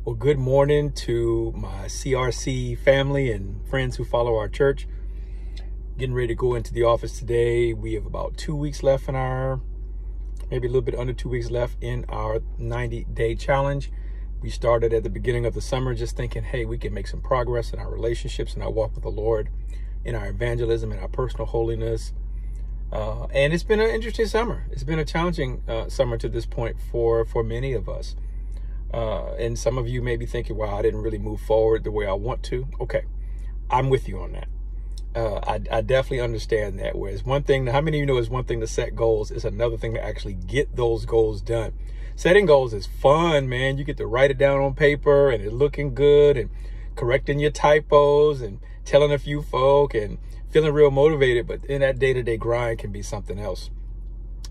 Well, good morning to my CRC family and friends who follow our church. Getting ready to go into the office today. We have about 2 weeks left in maybe a little bit under 2 weeks left in our 90-day challenge. We started at the beginning of the summer just thinking, hey, we can make some progress in our relationships and our walk with the Lord, in our evangelism and our personal holiness. And it's been an interesting summer. It's been a challenging summer to this point for many of us. And some of you may be thinking, wow, I didn't really move forward the way I want to. Okay, I'm with you on that. I definitely understand that. Whereas one thing, how many of you know is one thing to set goals, is another thing to actually get those goals done. Setting goals is fun, man. You get to write it down on paper and it's looking good and correcting your typos and telling a few folk and feeling real motivated. But in that day-to-day grind can be something else.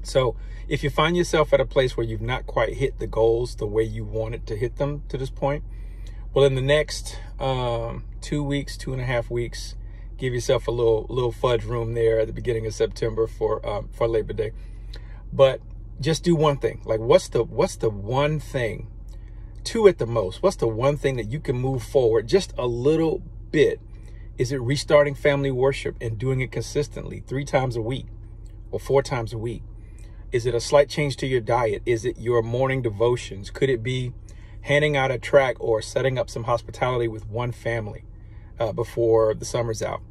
So if you find yourself at a place where you've not quite hit the goals the way you wanted to hit them to this point, well, in the next 2 weeks, 2.5 weeks, give yourself a little fudge room there at the beginning of September for Labor Day. But just do one thing. Like, what's the one thing, two at the most, what's the one thing that you can move forward just a little bit? Is it restarting family worship and doing it consistently 3 times a week or 4 times a week? Is it a slight change to your diet? Is it your morning devotions? Could it be handing out a tract or setting up some hospitality with one family before the summer's out?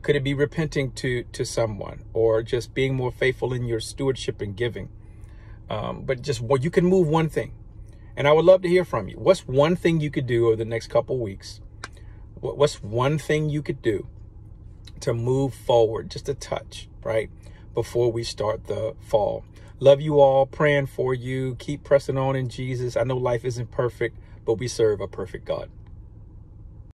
Could it be repenting to someone, or just being more faithful in your stewardship and giving? But just what you can move one thing. And I would love to hear from you. What's one thing you could do over the next couple of weeks? What's one thing you could do to move forward just a touch, right, before we start the fall? Love you all, praying for you. Keep pressing on in Jesus. I know life isn't perfect, but we serve a perfect God.